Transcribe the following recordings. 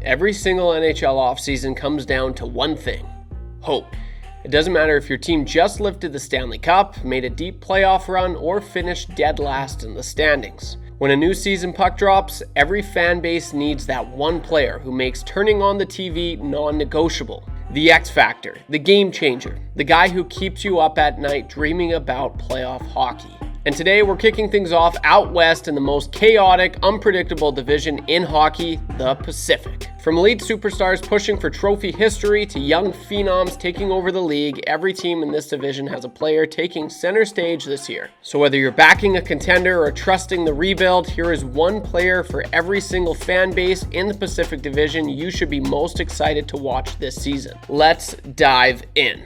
every single NHL offseason comes down to one thing: hope. It doesn't matter if your team just lifted the Stanley Cup, made a deep playoff run, or finished dead last in the standings. When a new season puck drops, every fan base needs that one player who makes turning on the TV non-negotiable. The X Factor, the game changer, the guy who keeps you up at night dreaming about playoff hockey. And today we're kicking things off out west in the most chaotic, unpredictable division in hockey, the Pacific. From elite superstars pushing for trophy history to young phenoms taking over the league, every team in this division has a player taking center stage this year. So whether you're backing a contender or trusting the rebuild, here is one player for every single fan base in the Pacific Division you should be most excited to watch this season. Let's dive in.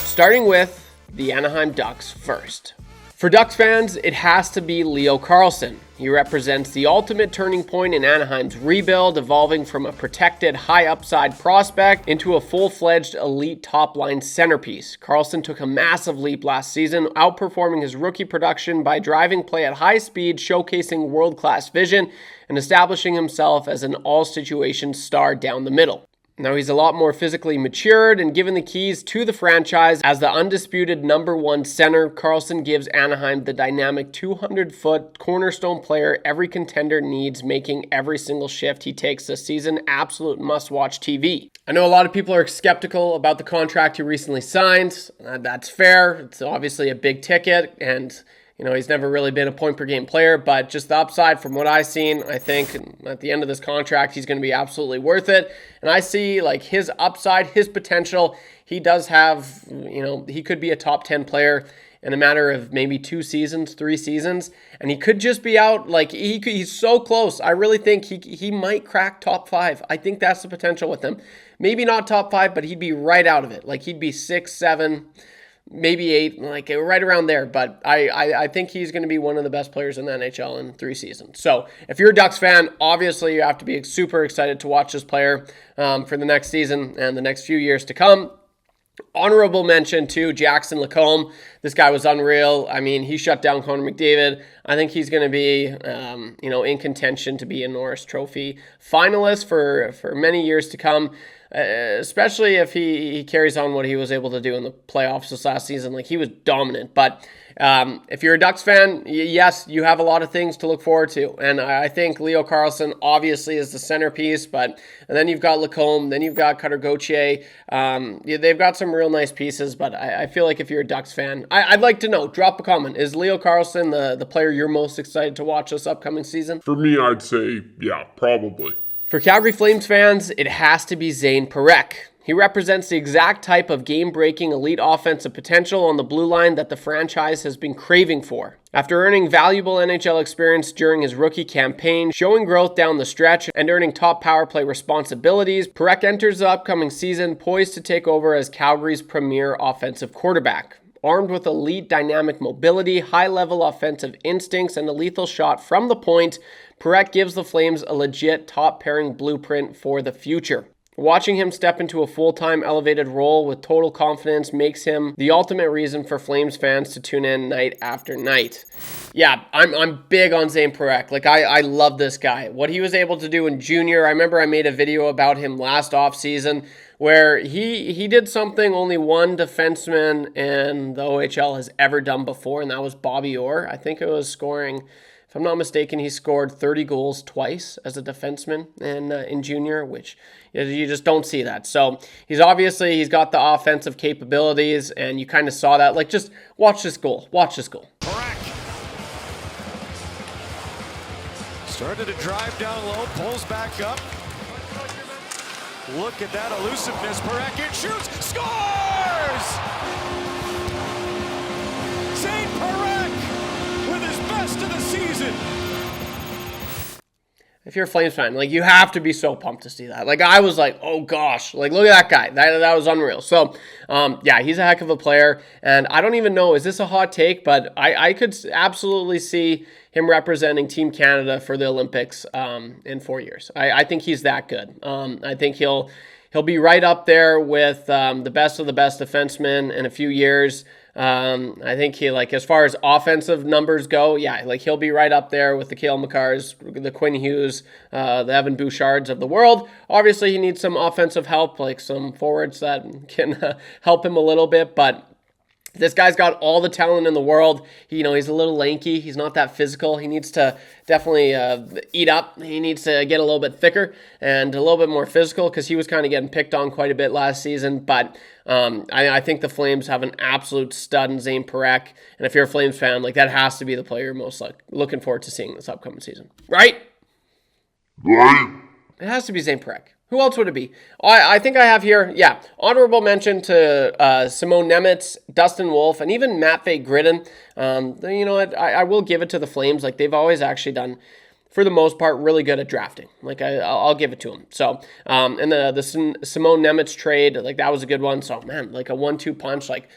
Starting with the Anaheim Ducks first. For Ducks fans, it has to be Leo Carlsson. He represents the ultimate turning point in Anaheim's rebuild, evolving from a protected high upside prospect into a full-fledged elite top-line centerpiece. Carlsson took a massive leap last season, outperforming his rookie production by driving play at high speed, showcasing world-class vision, and establishing himself as an all-situation star down the middle. Now he's a lot more physically matured and given the keys to the franchise as the undisputed number one center. Carlsson gives Anaheim the dynamic 200-foot cornerstone player every contender needs, making every single shift he takes this season absolute must-watch TV. I know a lot of people are skeptical about the contract he recently signed. That's fair. It's obviously a big ticket, and he's never really been a point-per-game player, but just the upside from what I've seen, I think at the end of this contract, he's going to be absolutely worth it. And I see his upside, his potential. He does have, he could be a top 10 player in a matter of maybe 2 seasons, 3 seasons, and he could just be out. He's so close. I really think he might crack top 5. I think that's the potential with him. Maybe not top 5, but he'd be right out of it. He'd be 6, 7, maybe 8, right around there. But I think he's going to be one of the best players in the NHL in 3 seasons. So if you're a Ducks fan, obviously you have to be super excited to watch this player for the next season and the next few years to come. Honorable mention to Jackson Lacombe. This guy was unreal. I mean, he shut down Connor McDavid. I think he's going to be, in contention to be a Norris Trophy finalist for many years to come. Especially if he carries on what he was able to do in the playoffs this last season. He was dominant. But if you're a Ducks fan, yes, you have a lot of things to look forward to. And I think Leo Carlsson obviously is the centerpiece. And then you've got Lacombe, then you've got Cutter Gauthier. They've got some real nice pieces. But I feel like if you're a Ducks fan, I'd like to know, drop a comment. Is Leo Carlsson the player you're most excited to watch this upcoming season? For me, I'd say, yeah, probably. For Calgary Flames fans, it has to be Zane Parekh. He represents the exact type of game-breaking elite offensive potential on the blue line that the franchise has been craving for. After earning valuable NHL experience during his rookie campaign, showing growth down the stretch, and earning top power play responsibilities, Parekh enters the upcoming season poised to take over as Calgary's premier offensive quarterback. Armed with elite dynamic mobility, high-level offensive instincts, and a lethal shot from the point, Parekh gives the Flames a legit top-pairing blueprint for the future. Watching him step into a full-time elevated role with total confidence makes him the ultimate reason for Flames fans to tune in night after night. Yeah, I'm big on Zane Parekh. I love this guy. What he was able to do in junior, I remember I made a video about him last offseason where he did something only one defenseman in the OHL has ever done before, and that was Bobby Orr. I think it was scoring, if I'm not mistaken, he scored 30 goals twice as a defenseman in junior, which you just don't see that. So he's got the offensive capabilities, and you kind of saw that. Just watch this goal. Watch this goal. Parekh started to drive down low, pulls back up. Look at that elusiveness. Parekh in, shoots, scores! Zane Parekh with his best of the season. If you're a Flames fan, you have to be so pumped to see that. I was oh gosh, look at that guy. That was unreal. So, yeah, he's a heck of a player. And I don't even know, is this a hot take? But I could absolutely see him representing Team Canada for the Olympics in 4 years. I think he's that good. I think he'll he'll be right up there with the best of the best defensemen in a few years. I think he, like, as far as offensive numbers go, yeah, like, he'll be right up there with the Cale Makars, the Quinn Hughes, the Evan Bouchards of the world. Obviously, he needs some offensive help, like some forwards that can help him a little bit, but this guy's got all the talent in the world. He's a little lanky. He's not that physical. He needs to definitely eat up. He needs to get a little bit thicker and a little bit more physical, because he was kind of getting picked on quite a bit last season. But I think the Flames have an absolute stud in Zane Parekh. And if you're a Flames fan, like, that has to be the player you're most looking forward to seeing this upcoming season. Right? Right? It has to be Zane Parekh. Who else would it be? I think I have here, honorable mention to Simone Nemec, Dustin Wolf, and even Matvei Gridin. You know what? I will give it to the Flames. Like, they've always actually done, for the most part, really good at drafting. Like, I'll give it to them. So, and the Simone Nemec trade, like, that was a good one. So, man, like a 1-2 punch, like,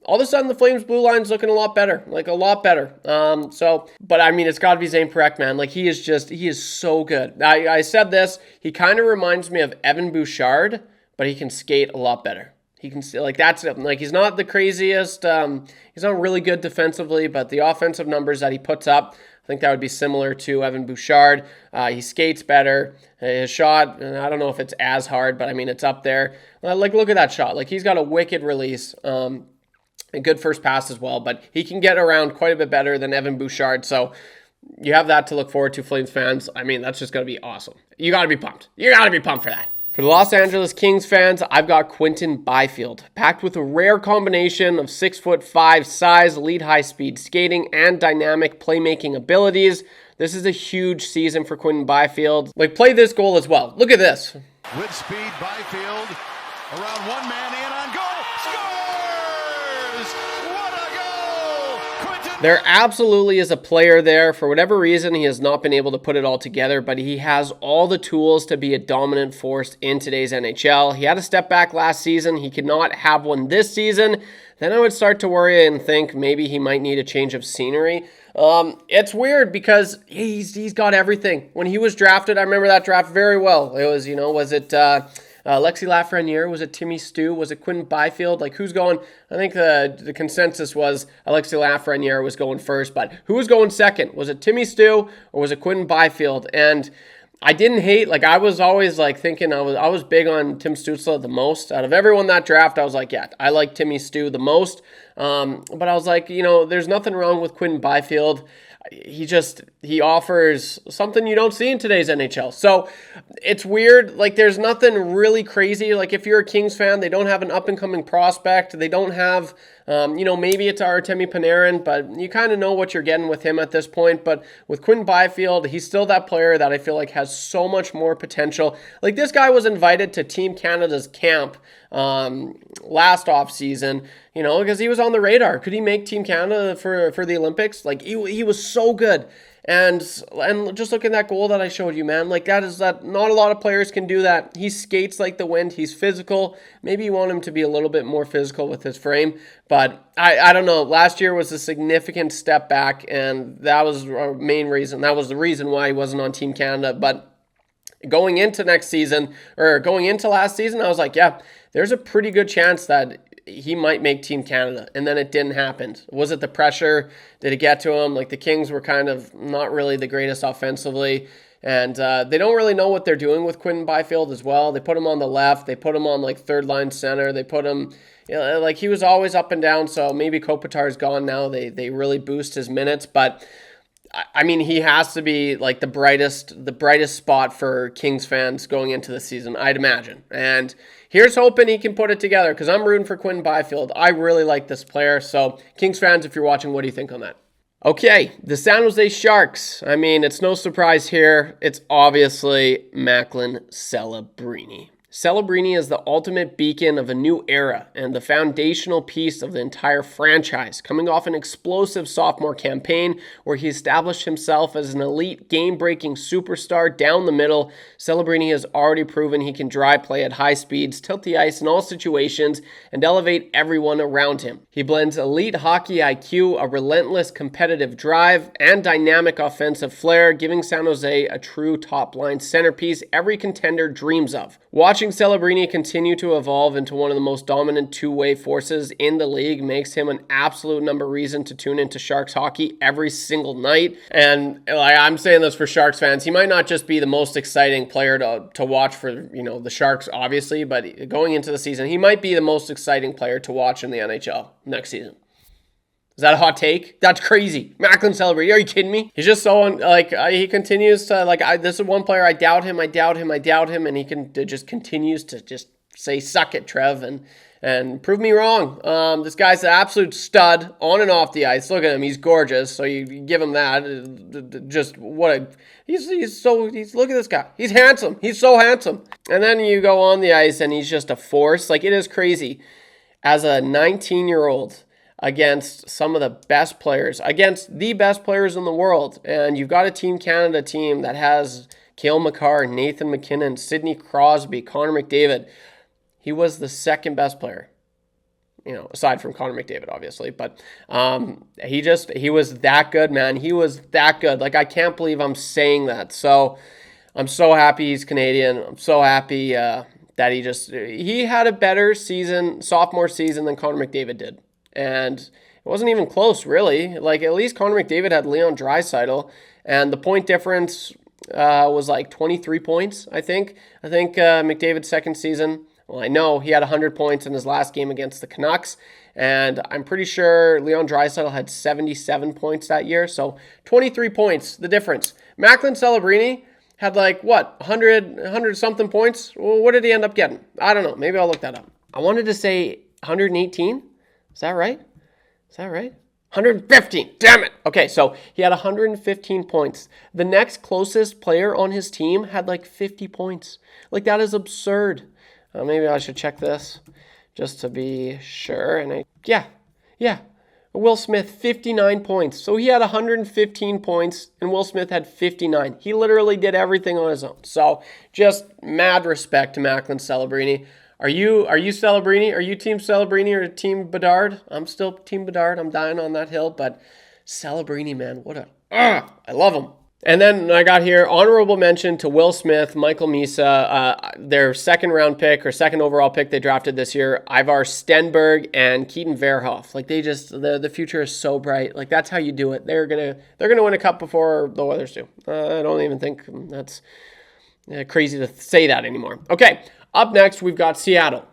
all of a sudden the Flames blue line's looking a lot better, like a lot better. But I mean, it's got to be Zane Parekh, man. Like, he is so good. I said this, he kind of reminds me of Evan Bouchard, but he can skate a lot better. He can, like, that's it. Like, he's not the craziest, he's not really good defensively, but the offensive numbers that he puts up, I think that would be similar to Evan Bouchard. He skates better. His shot, I don't know if it's as hard, but I mean, it's up there. Like, look at that shot. Like, he's got a wicked release. A good first pass as well, but he can get around quite a bit better than Evan Bouchard. So you have that to look forward to, Flames fans. I mean, that's just going to be awesome. You got to be pumped. You got to be pumped for that. For the Los Angeles Kings fans, I've got Quinton Byfield, packed with a rare combination of 6'5" size, elite high-speed skating, and dynamic playmaking abilities. This is a huge season for Quinton Byfield. Like, play this goal as well. Look at this. With speed, Byfield around one man in on goal. Scores! What a goal! Quinton. There absolutely is a player there. For whatever reason, he has not been able to put it all together, but he has all the tools to be a dominant force in today's NHL. He had a step back last season. He could not have one this season. Then I would start to worry and think maybe he might need a change of scenery. It's weird because he's got everything. When he was drafted, I remember that draft very well. It was, was it Alexis Lafreniere? Was it Timmy Stu? Was it Quinton Byfield? Like, who's going? I think the consensus was Alexis Lafreniere was going first, but who was going second? Was it Timmy Stu or was it Quinton Byfield? And I didn't hate, like, I was always like thinking I was big on Tim Stützle the most. Out of everyone that draft, I was like, yeah, I like Timmy Stu the most. But I was like, there's nothing wrong with Quinton Byfield. He offers something you don't see in today's NHL. So it's weird. Like, there's nothing really crazy. Like, if you're a Kings fan, they don't have an up-and-coming prospect. They don't have, maybe it's Artemi Panarin, but you kind of know what you're getting with him at this point. But with Quinton Byfield, he's still that player that I feel like has so much more potential. Like, this guy was invited to Team Canada's camp last offseason, because he was on the radar. Could he make Team Canada for the Olympics? Like, he was so good. And just look at that goal that I showed you, man. Like, that not a lot of players can do that. He skates like the wind. He's physical. Maybe you want him to be a little bit more physical with his frame. But I don't know. Last year was a significant step back, and that was our main reason. That was the reason why he wasn't on Team Canada. But going into last season, I was like, yeah, there's a pretty good chance that he might make Team Canada, and then it didn't happen. Was it the pressure? Did it get to him? Like, the Kings were kind of not really the greatest offensively, and they don't really know what they're doing with Quinton Byfield as well. They put him on the left. They put him on, like, third-line center. They put him, like, he was always up and down, so maybe Kopitar's gone now. They really boost his minutes, but I mean, he has to be like the brightest spot for Kings fans going into the season, I'd imagine. And here's hoping he can put it together, because I'm rooting for Quinton Byfield. I really like this player. So, Kings fans, if you're watching, what do you think on that? Okay, the San Jose Sharks. I mean, it's no surprise here. It's obviously Macklin Celebrini. Celebrini is the ultimate beacon of a new era and the foundational piece of the entire franchise, coming off an explosive sophomore campaign where he established himself as an elite game-breaking superstar down the middle. Celebrini has already proven he can drive play at high speeds, tilt the ice in all situations, and elevate everyone around him. He blends elite hockey IQ, a relentless competitive drive, and dynamic offensive flair, giving San Jose a true top-line centerpiece every contender dreams of. Watch Watching Celebrini continue to evolve into one of the most dominant two-way forces in the league makes him an absolute number reason to tune into Sharks hockey every single night. And I'm saying this for Sharks fans, he might not just be the most exciting player to watch for, the Sharks, obviously, but going into the season, he might be the most exciting player to watch in the NHL next season. Is that a hot take? That's crazy. Macklin Celebrini, are you kidding me? He's just so, he continues to, this is one player, I doubt him, and he just continues to just say, suck it, Trev, and prove me wrong. This guy's an absolute stud on and off the ice. Look at him, he's gorgeous, so you give him that. Look at this guy. He's handsome. He's so handsome. And then you go on the ice, and he's just a force. It is crazy. As a 19-year-old, against some of the best players, against the best players in the world. And you've got a Team Canada team that has Cale Makar, Nathan McKinnon, Sidney Crosby, Connor McDavid. He was the second best player, aside from Connor McDavid, obviously. But he was that good, man. He was that good. I can't believe I'm saying that. So I'm so happy he's Canadian. I'm so happy that he had a better sophomore season than Connor McDavid did. And it wasn't even close, really. At least Connor McDavid had Leon Draisaitl, and the point difference was 23 points, I think. I think McDavid's second season, I know he had 100 points in his last game against the Canucks, and I'm pretty sure Leon Draisaitl had 77 points that year, so 23 points, the difference. Macklin Celebrini had 100-something points. Well, what did he end up getting? I don't know. Maybe I'll look that up. I wanted to say 118. Is that right? 115. Damn it. Okay, so he had 115 points. The next closest player on his team had 50 points. That is absurd. Maybe I should check this just to be sure. And yeah. Will Smith, 59 points. So he had 115 points, and Will Smith had 59. He literally did everything on his own. So just mad respect to Macklin Celebrini. Are you Celebrini? Are you Team Celebrini or Team Bedard? I'm still Team Bedard. I'm dying on that hill, but Celebrini, man, I love him. And then I got here, honorable mention to Will Smith, Michael Misa, their second overall pick they drafted this year, Ivar Stenberg and Keaton Verhoff. The future is so bright. That's how you do it. They're gonna win a cup before the Oilers do. I don't even think that's crazy to say that anymore. Okay. Up next, we've got Seattle.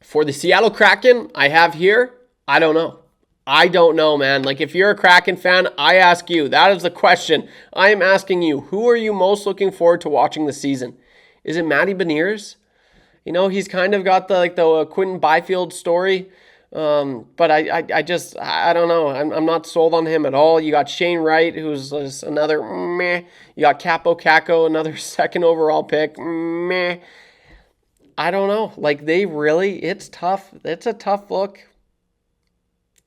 For the Seattle Kraken, I have here, I don't know, man. If you're a Kraken fan, I ask you. That is the question. I am asking you, who are you most looking forward to watching this season? Is it Matty Beniers? He's kind of got the Quentin Byfield story. But I don't know. I'm not sold on him at all. You got Shane Wright, who's another meh. You got Capo Caco, another second overall pick. Meh. I don't know. It's tough. It's a tough look.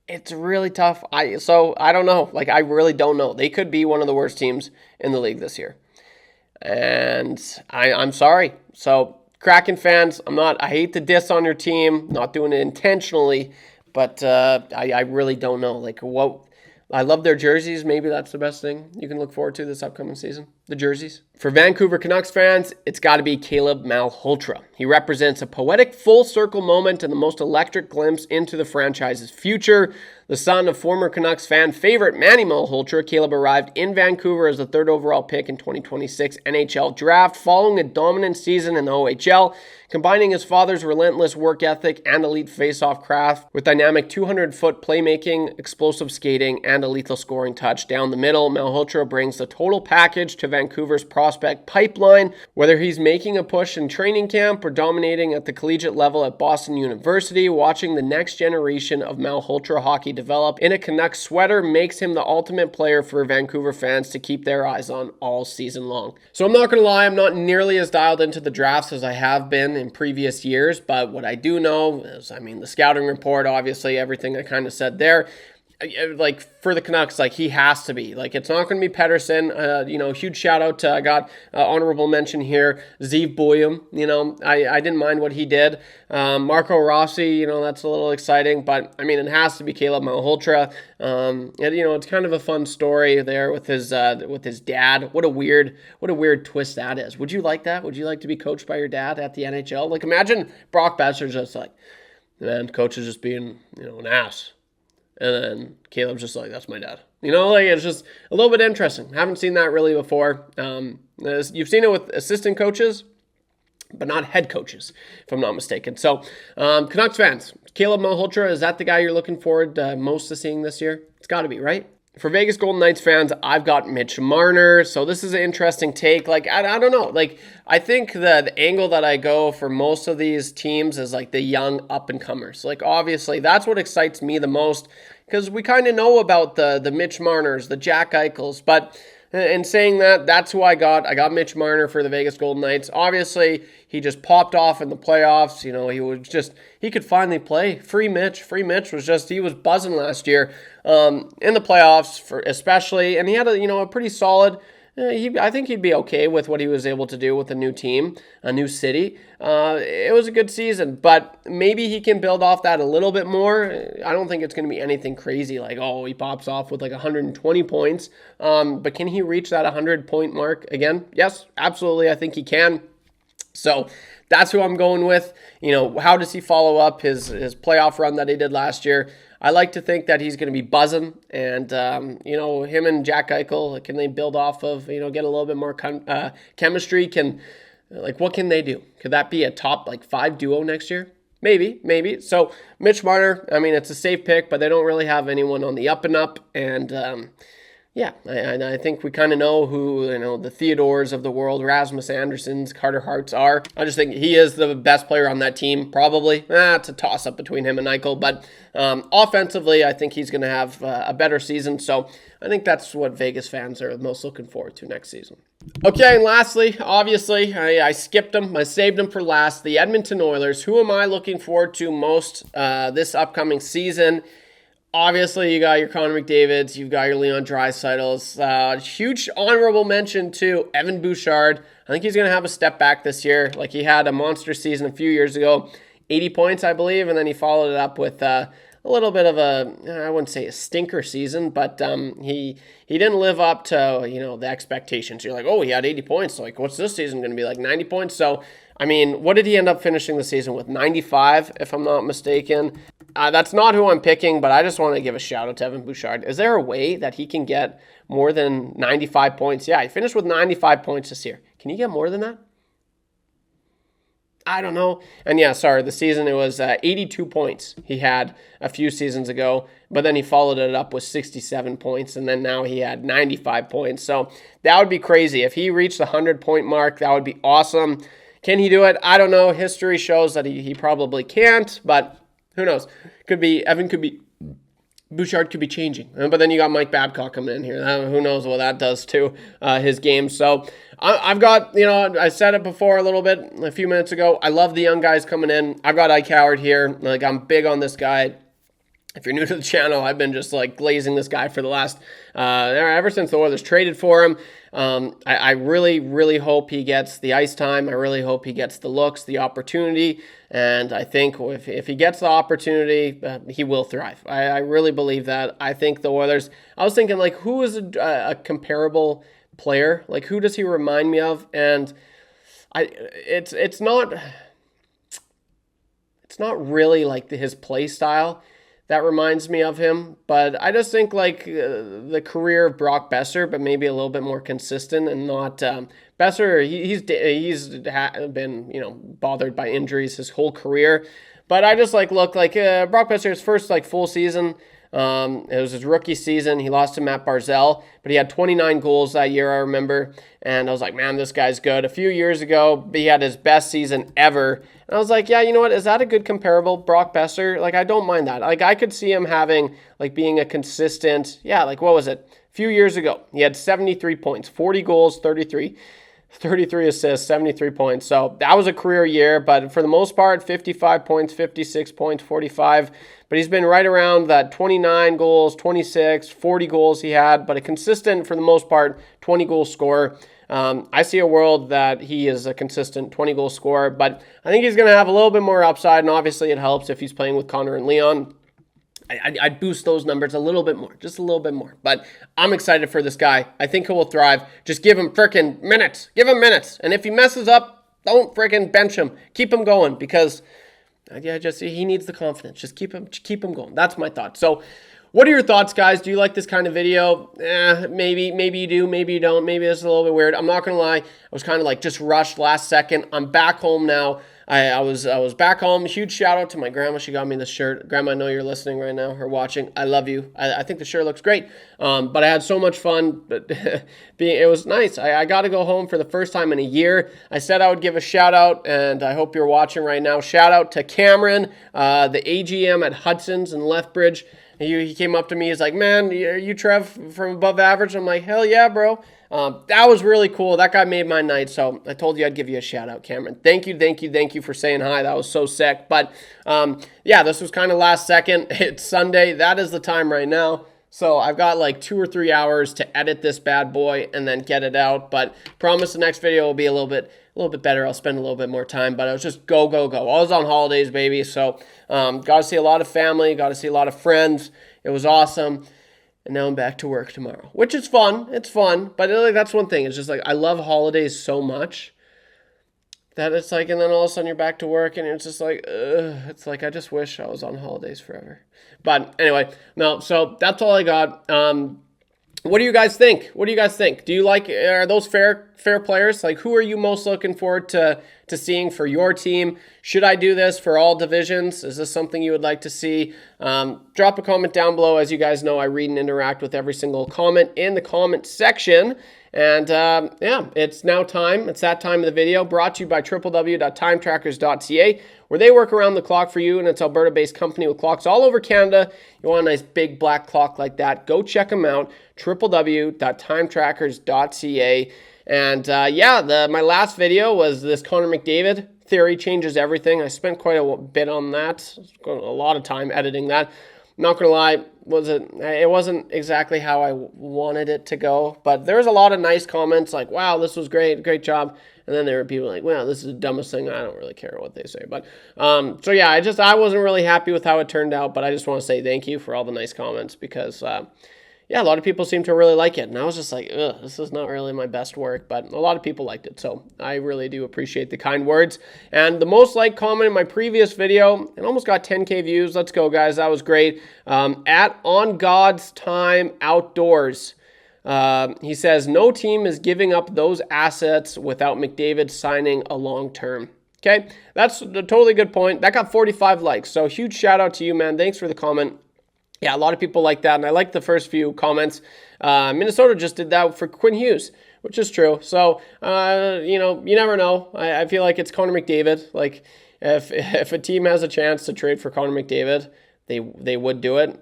It's really tough. I don't know. I really don't know. They could be one of the worst teams in the league this year. And I'm sorry. So Kraken fans, I hate to diss on your team. Not doing it intentionally, but I really don't know. I love their jerseys. Maybe that's the best thing you can look forward to this upcoming season. The jerseys. For Vancouver Canucks fans, it's got to be Caleb Malhotra. He represents a poetic full circle moment and the most electric glimpse into the franchise's future. The son of former Canucks fan favorite Manny Malhotra, Caleb arrived in Vancouver as the third overall pick in 2026 NHL draft, following a dominant season in the OHL, combining his father's relentless work ethic and elite face-off craft with dynamic 200-foot playmaking, explosive skating, and a lethal scoring touch down the middle. Malhotra brings the total package to Vancouver's prospect pipeline, whether he's making a push in training camp or dominating at the collegiate level at Boston University. Watching the next generation of Malhotra hockey develop in a Canucks sweater makes him the ultimate player for Vancouver fans to keep their eyes on all season long. So I'm not going to lie, I'm not nearly as dialed into the drafts as I have been in previous years, but what I do know is, the scouting report, obviously everything I kind of said there. like for the Canucks, like he has to be. Like it's not going to be Pettersson. Huge shout out to I got honorable mention here, Zeev Boyum. I didn't mind what he did. Marco Rossi, that's a little exciting, but I mean it has to be Caleb Malhotra. It's kind of a fun story there with his dad. What a weird twist that is. Would you like that? Would you like to be coached by your dad at the NHL? Like imagine Brock Besser's just like, man, coach is just being an ass. And then Caleb's just like, that's my dad. It's just a little bit interesting. Haven't seen that really before. You've seen it with assistant coaches, but not head coaches, if I'm not mistaken. So, Canucks fans, Caleb Malhotra, is that the guy you're looking forward most to seeing this year? It's got to be, right? For Vegas Golden Knights fans, I've got Mitch Marner. So this is an interesting take. Like, I don't know. Like, I think the angle that I go for most of these teams is like the young up-and-comers. Like, obviously, that's what excites me the most because we kind of know about the Mitch Marners, the Jack Eichels. But in saying that, that's who I got. I got Mitch Marner for the Vegas Golden Knights. Obviously, he just popped off in the playoffs. He could finally play. Free Mitch he was buzzing last year in the playoffs especially. And he had a pretty solid, I think he'd be okay with what he was able to do with a new team, a new city. It was a good season, but maybe he can build off that a little bit more. I don't think it's going to be anything crazy like, he pops off with like 120 points. But can he reach that 100-point mark again? Yes, absolutely. I think he can. So that's who I'm going with. How does he follow up his playoff run that he did last year? I like to think that he's going to be buzzing, and him and Jack Eichel, can they build off of, get a little bit more chemistry? What can they do? Could that be a top 5 duo next year? Maybe. So Mitch Marner, I mean, it's a safe pick, but they don't really have anyone on the up and up, and I think we kind of know who, the Theodores of the world, Rasmus Andersons, Carter Harts are. I just think he is the best player on that team, probably. It's a toss-up between him and Eichel, but offensively, I think he's going to have a better season, so I think that's what Vegas fans are most looking forward to next season. Okay, and lastly, obviously, I skipped them. I saved them for last. The Edmonton Oilers. Who am I looking forward to most this upcoming season? Obviously, you got your Connor McDavids, you've got your Leon Draisaitl's. Huge honorable mention to Evan Bouchard. I think he's going to have a step back this year. Like he had a monster season a few years ago, 80 points, I believe, and then he followed it up with a little bit of I wouldn't say a stinker season, but he didn't live up to the expectations. You're like, he had 80 points. Like, what's this season going to be like? 90 points. So, I mean, what did he end up finishing the season with? 95, if I'm not mistaken. That's not who I'm picking, but I just want to give a shout out to Evan Bouchard. Is there a way that he can get more than 95 points? Yeah, he finished with 95 points this year. Can he get more than that? I don't know. And the season, it was 82 points he had a few seasons ago, but then he followed it up with 67 points, and then now he had 95 points. So that would be crazy. If he reached the 100-point mark, that would be awesome. Can he do it? I don't know. History shows that he probably can't, but who knows? Bouchard could be changing. But then you got Mike Babcock coming in here. Who knows what that does to his game. So I've got, I said it before a few minutes ago. I love the young guys coming in. I've got Ike Howard here. Like, I'm big on this guy. If you're new to the channel, I've been just glazing this guy for the last, ever since the Oilers traded for him. I really, really hope he gets the ice time. I really hope he gets the looks, the opportunity. And I think if he gets the opportunity, he will thrive. I really believe that. I think the Oilers, I was thinking, who is a comparable player? Who does he remind me of? And it's not really his play style that reminds me of him, but I just think the career of Brock Besser, but maybe a little bit more consistent and not Besser. He's been bothered by injuries his whole career, but I just Brock Besser's first full season. It was his rookie season. He lost to Matt Barzal, but he had 29 goals that year, I remember. And I was like, man, this guy's good. A few years ago, he had his best season ever. And I was like, yeah, you know what? Is that a good comparable, Brock Besser? I don't mind that. I could see him having, being a consistent, what was it? A few years ago, he had 73 points, 40 goals, 33 33 assists, 73 points. So that was a career year, but for the most part, 55 points, 56 points, 45. But he's been right around that 29 goals, 26, 40 goals he had, but a consistent, for the most part, 20-goal scorer. I see a world that he is a consistent 20-goal scorer, but I think he's going to have a little bit more upside, and obviously it helps if he's playing with Connor and Leon. I'd boost those numbers a little bit more, just a little bit more. But I'm excited for this guy. I think he will thrive. Just give him frickin' minutes. Give him minutes. And if he messes up, don't frickin' bench him. Keep him going because, he needs the confidence. Just keep him going. That's my thought. So, what are your thoughts, guys? Do you like this kind of video? Maybe you do, maybe you don't. Maybe it's a little bit weird. I'm not gonna lie. I was kind of like just rushed last second. I'm back home now. I was back home. Huge shout out to my grandma. She got me this shirt. Grandma, I know you're listening right now or watching. I love you. I think the shirt looks great. But I had so much fun. But it was nice. I got to go home for the first time in a year. I said I would give a shout out, and I hope you're watching right now. Shout out to Cameron, the AGM at Hudson's in Lethbridge. He came up to me. He's like, man, are you Trev from Above Average? I'm like, hell yeah, bro. That was really cool. That guy made my night. So I told you I'd give you a shout out, Cameron. Thank you for saying hi. That was so sick. But this was kind of last second. It's Sunday. That is the time right now. So I've got like 2 or 3 hours to edit this bad boy and then get it out. But promise the next video will be a little bit better. I'll spend a little bit more time. But I was just go. I was on holidays, baby. So got to see a lot of family. Got to see a lot of friends. It was awesome. And now I'm back to work tomorrow, which is fun. It's fun. But that's one thing. It's just like I love holidays so much that it's like, and then all of a sudden you're back to work and it's just like, it's like I just wish I was on holidays forever. But anyway, no, so that's all I got. What do you guys think? Do you like, are those fair players? Like, who are you most looking forward to seeing for your team? Should I do this for all divisions? Is this something you would like to see? Drop a comment down below. As you guys know, I read and interact with every single comment in the comment section. And it's now time. It's that time of the video, brought to you by www.timetrackers.ca, where they work around the clock for you, and it's Alberta-based company with clocks all over Canada. You want a nice big black clock like that, go check them out, www.timetrackers.ca. And my last video was this Connor McDavid theory changes everything. I spent quite a bit on that, a lot of time editing that. Not gonna lie, it wasn't exactly how I wanted it to go, but there was a lot of nice comments like, wow, this was great job. And then there were people like, wow, this is the dumbest thing. I don't really care what they say. But I wasn't really happy with how it turned out, but I just want to say thank you for all the nice comments because a lot of people seem to really like it. And I was just like, this is not really my best work, but a lot of people liked it. So I really do appreciate the kind words. And the most liked comment in my previous video, it almost got 10K views. Let's go, guys. That was great. At On God's Time Outdoors. He says, no team is giving up those assets without McDavid signing a long-term. Okay, that's a totally good point. That got 45 likes. So huge shout out to you, man. Thanks for the comment. Yeah, a lot of people like that, and I like the first few comments. Minnesota just did that for Quinn Hughes, which is true. So, you never know. I feel like it's Connor McDavid. Like, if a team has a chance to trade for Connor McDavid, they would do it.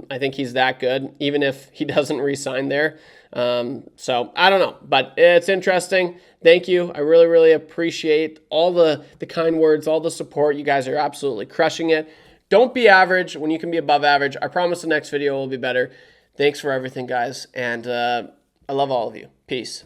I think he's that good, even if he doesn't re-sign there. So, I don't know, but it's interesting. Thank you. I really, really appreciate all the kind words, all the support. You guys are absolutely crushing it. Don't be average when you can be above average. I promise the next video will be better. Thanks for everything, guys. And I love all of you. Peace.